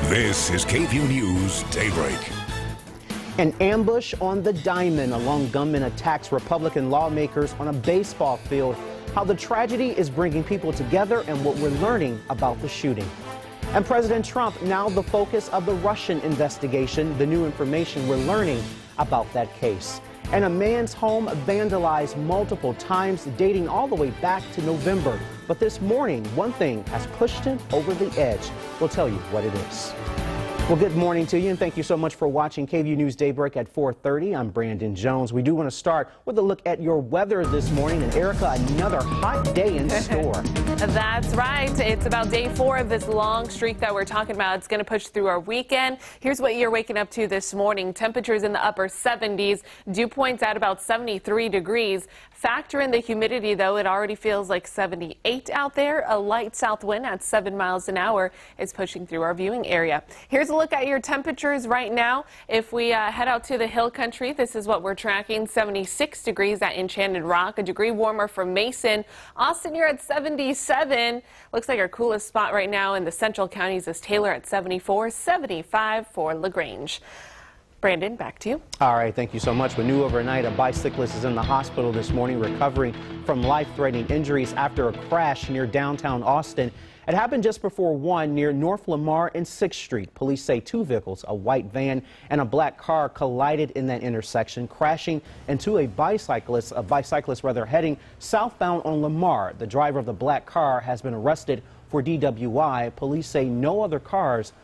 This is KVUE News Daybreak. An ambush on the Diamond. A lone gunman attacks Republican lawmakers on a baseball field. How the tragedy is bringing people together and what we're learning about the shooting. And President Trump now the focus of the Russian investigation. The new information we're learning about that case. And a man's home vandalized multiple times, dating all the way back to November. But this morning, one thing has pushed him over the edge. We'll tell you what it is. Well, good morning to you, and thank you so much for watching KVUE News Daybreak at 4:30. I'm Brandon Jones. We do want to start with a look at your weather this morning. And Erica, another hot day in store. That's right. It's about day 4 of this long streak that we're talking about. It's going to push through our weekend. Here's what you're waking up to this morning. Temperatures in the upper 70s. Dew points at about 73 degrees. Factor in the humidity, though. It already feels like 78 out there. A light south wind at 7 miles an hour is pushing through our viewing area. Here's a look at your temperatures right now. If we head out to the hill country, this is what we're tracking. 76 degrees at Enchanted Rock, a degree warmer for Mason. Austin, you're at 77. Looks like our coolest spot right now in the central counties is Taylor at 74, 75 for LaGrange. Brandon, back to you. All right, thank you so much. We knew overnight a bicyclist is in the hospital this morning recovering from life-threatening injuries after a crash near downtown Austin. It happened just before 1 near North Lamar and 6th Street. Police say 2 vehicles, a white van and a black car, collided in that intersection, crashing into a bicyclist heading southbound on Lamar. The driver of the black car has been arrested for DWI. Police say no other cars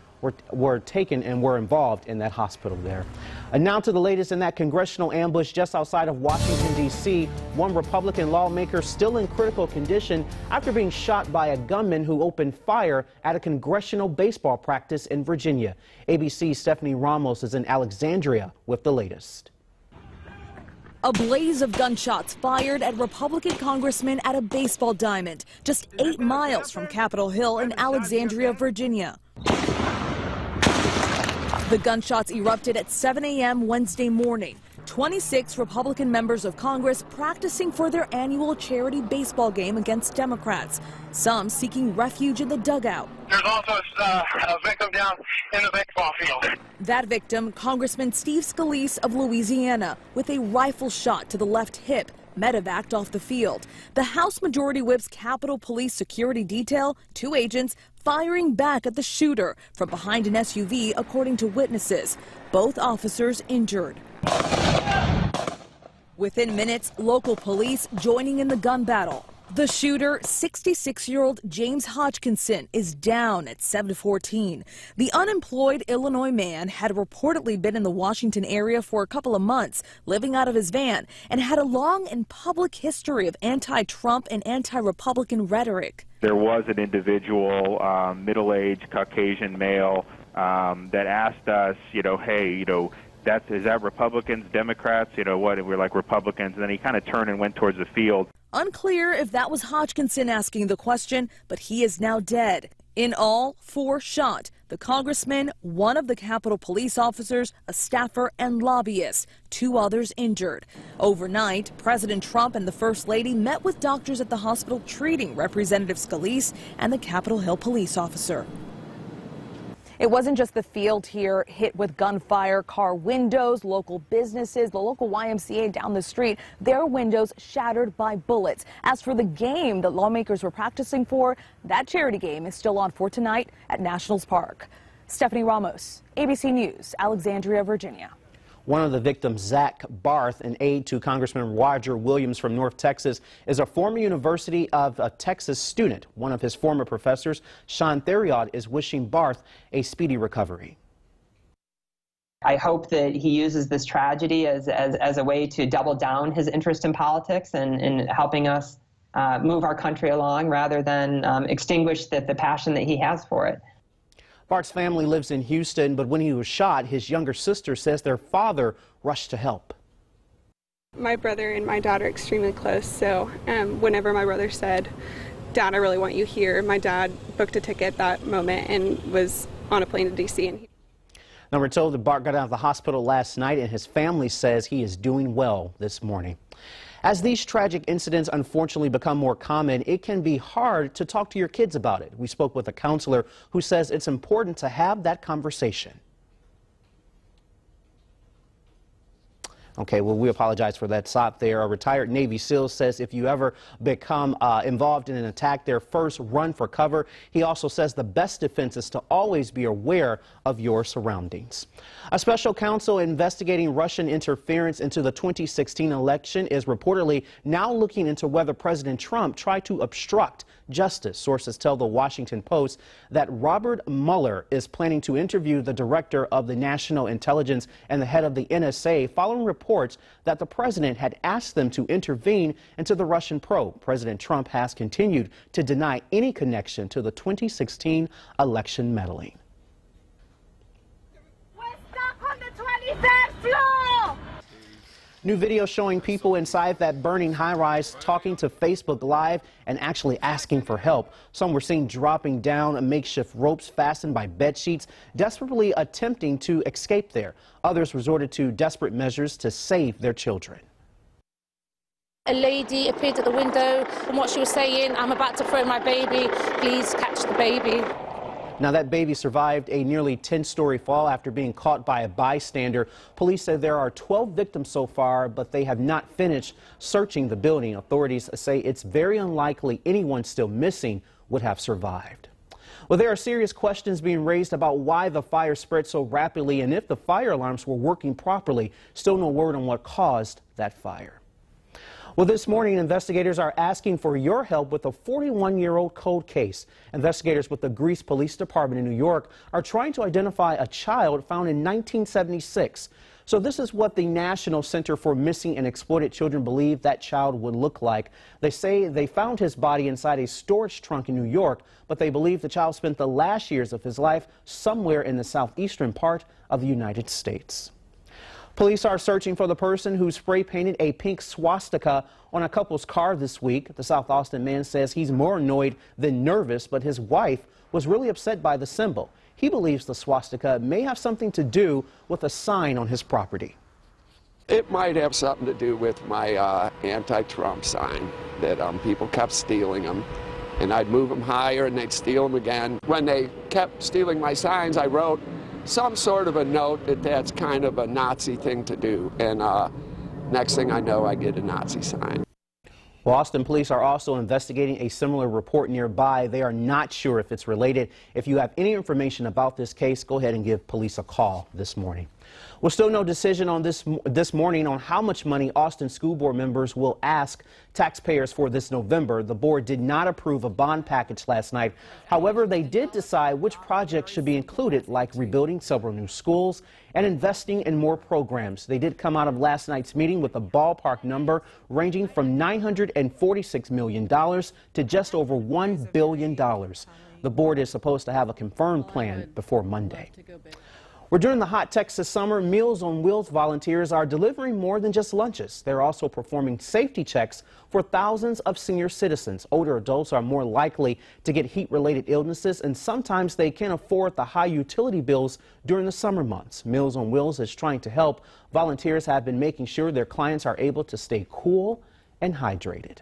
were taken and were involved in that hospital there. And now to the latest in that congressional ambush just outside of Washington, D.C. One Republican lawmaker still in critical condition after being shot by a gunman who opened fire at a congressional baseball practice in Virginia. ABC's Stephanie Ramos is in Alexandria with the latest. A blaze of gunshots fired at Republican congressmen at a baseball diamond just 8 miles from Capitol Hill in Alexandria, Virginia. The gunshots erupted at 7 a.m. Wednesday morning. 26 Republican members of Congress practicing for their annual charity baseball game against Democrats, some seeking refuge in the dugout. There's also a victim down in the baseball field. That victim, Congressman Steve Scalise of Louisiana, with a rifle shot to the left hip, medevaced off the field. The House Majority Whip's Capitol Police security detail, 2 agents firing back at the shooter from behind an SUV, according to witnesses. Both officers injured. Within minutes, local police joining in the gun battle. The shooter, 66-year-old James Hodgkinson, is down at 7-14. The unemployed Illinois man had reportedly been in the Washington area for a couple of months, living out of his van, and had a long and public history of anti-Trump and anti-Republican rhetoric. There was an individual, middle-aged Caucasian male, that asked us, hey, is that Republicans, Democrats, what? And we're like, Republicans. And then he kind of turned and went towards the field. Unclear if that was Hodgkinson asking the question, but he is now dead. In all, 4 shot. The congressman, one of the Capitol Police officers, a staffer, and lobbyists. 2 others injured. Overnight, President Trump and the First Lady met with doctors at the hospital treating Representative Scalise and the Capitol Hill police officer. It wasn't just the field here hit with gunfire, car windows, local businesses, the local YMCA down the street, their windows shattered by bullets. As for the game that lawmakers were practicing for, that charity game is still on for tonight at Nationals Park. Stephanie Ramos, ABC News, Alexandria, Virginia. One of the victims, Zach Barth, an aide to Congressman Roger Williams from North Texas, is a former University of Texas student. One of his former professors, Sean Theriaud, is wishing Barth a speedy recovery. I hope that he uses this tragedy as a way to double down his interest in politics and helping us move our country along rather than extinguish the passion that he has for it. Bart's family lives in Houston, but when he was shot, his younger sister says their father rushed to help. My brother and my dad are extremely close, so whenever my brother said, "Dad, I really want you here," my dad booked a ticket that moment and was on a plane to D.C. Now we're told that Bart got out of the hospital last night, and his family says he is doing well this morning. As these tragic incidents unfortunately become more common, it can be hard to talk to your kids about it. We spoke with a counselor who says it's important to have that conversation. Okay, well, we apologize for that stop there. A retired Navy SEAL says if you ever become involved in an attack, their first run for cover. He also says the best defense is to always be aware of your surroundings. A special counsel investigating Russian interference into the 2016 election is reportedly now looking into whether President Trump tried to obstruct justice. Sources tell the Washington Post that Robert Mueller is planning to interview the director of the National Intelligence and the head of the NSA following reports that the president had asked them to intervene into the Russian probe. President Trump has continued to deny any connection to the 2016 election meddling. We're stuck on the 23rd floor! New video showing people inside that burning high-rise talking to Facebook Live and actually asking for help. Some were seen dropping down makeshift ropes fastened by bed sheets, desperately attempting to escape there. Others resorted to desperate measures to save their children. A lady appeared at the window, and what she was saying, "I'm about to throw my baby, please catch the baby." Now, that baby survived a nearly 10-story fall after being caught by a bystander. Police say there are 12 victims so far, but they have not finished searching the building. Authorities say it's very unlikely anyone still missing would have survived. Well, there are serious questions being raised about why the fire spread so rapidly and if the fire alarms were working properly. Still no word on what caused that fire. Well, this morning, investigators are asking for your help with a 41-year-old cold case. Investigators with the Greece Police Department in New York are trying to identify a child found in 1976. So this is what the National Center for Missing and Exploited Children believe that child would look like. They say they found his body inside a storage trunk in New York, but they believe the child spent the last years of his life somewhere in the southeastern part of the United States. Police are searching for the person who spray painted a pink swastika on a couple's car this week. The South Austin man says he's more annoyed than nervous, but his wife was really upset by the symbol. He believes the swastika may have something to do with a sign on his property. It might have something to do with my anti-Trump sign that people kept stealing them. And I'd move them higher and they'd steal them again. When they kept stealing my signs, I wrote some sort of a note that that's kind of a Nazi thing to do. And next thing I know, I get a Nazi sign. Well, Austin police are also investigating a similar report nearby. They are not sure if it's related. If you have any information about this case, go ahead and give police a call this morning. Well, still no decision on this morning on how much money Austin school board members will ask taxpayers for this November. The board did not approve a bond package last night. However, they did decide which projects should be included, like rebuilding several new schools and investing in more programs. They did come out of last night's meeting with a ballpark number ranging from $946 million to just over $1 billion. The board is supposed to have a confirmed plan before Monday. Well, during the hot Texas summer, Meals on Wheels volunteers are delivering more than just lunches. They're also performing safety checks for thousands of senior citizens. Older adults are more likely to get heat-related illnesses, and sometimes they can't afford the high utility bills during the summer months. Meals on Wheels is trying to help. Volunteers have been making sure their clients are able to stay cool and hydrated.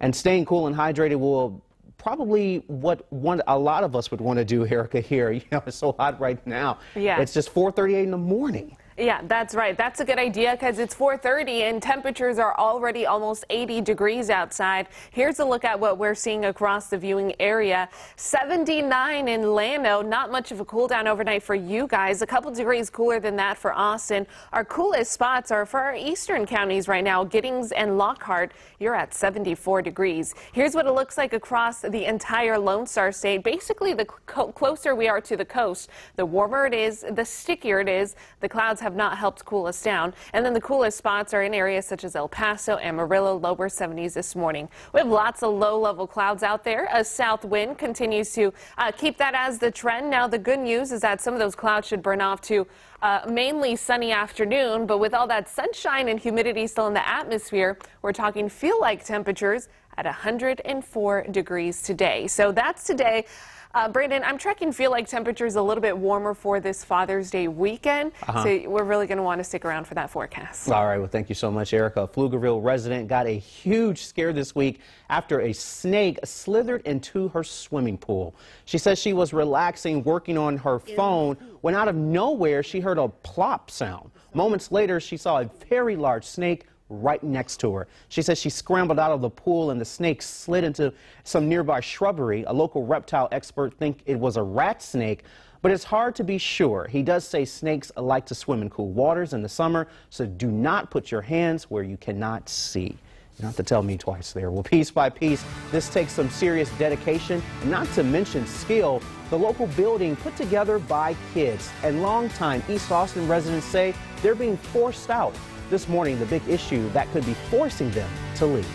And staying cool and hydrated will probably what a lot of us would want to do, Erica, here. You know, it's so hot right now. Yeah. It's just 4:38 in the morning. Yeah, that's right. That's a good idea because it's 4:30 and temperatures are already almost 80 degrees outside. Here's a look at what we're seeing across the viewing area. 79 in Llano. Not much of a cool down overnight for you guys. A couple degrees cooler than that for Austin. Our coolest spots are for our eastern counties right now. Giddings and Lockhart, you're at 74 degrees. Here's what it looks like across the entire Lone Star State. Basically, the closer we are to the coast, the warmer it is, the stickier it is. The clouds have not helped cool us down. And then the coolest spots are in areas such as El Paso, Amarillo, lower 70s this morning. We have lots of low-level clouds out there. A south wind continues to keep that as the trend. Now, the good news is that some of those clouds should burn off to mainly sunny afternoon. But with all that sunshine and humidity still in the atmosphere, we're talking feel-like temperatures at 104 degrees today. So that's today. Brandon, I'm tracking feel like temperatures a little bit warmer for this Father's Day weekend, so we're really going to want to stick around for that forecast. All right, well, thank you so much, Erica. A Pflugerville resident got a huge scare this week after a snake slithered into her swimming pool. She says she was relaxing, working on her phone, when out of nowhere she heard a plop sound. Moments later, she saw a very large snake right next to her. She says she scrambled out of the pool and the snake slid into some nearby shrubbery. A local reptile expert thinks it was a rat snake, but it's hard to be sure. He does say snakes like to swim in cool waters in the summer, so do not put your hands where you cannot see. You don't have to tell me twice there. Well, piece by piece, this takes some serious dedication, not to mention skill. The local building put together by kids, and longtime East Austin residents say they're being forced out. This morning, the big issue that could be forcing them to leave.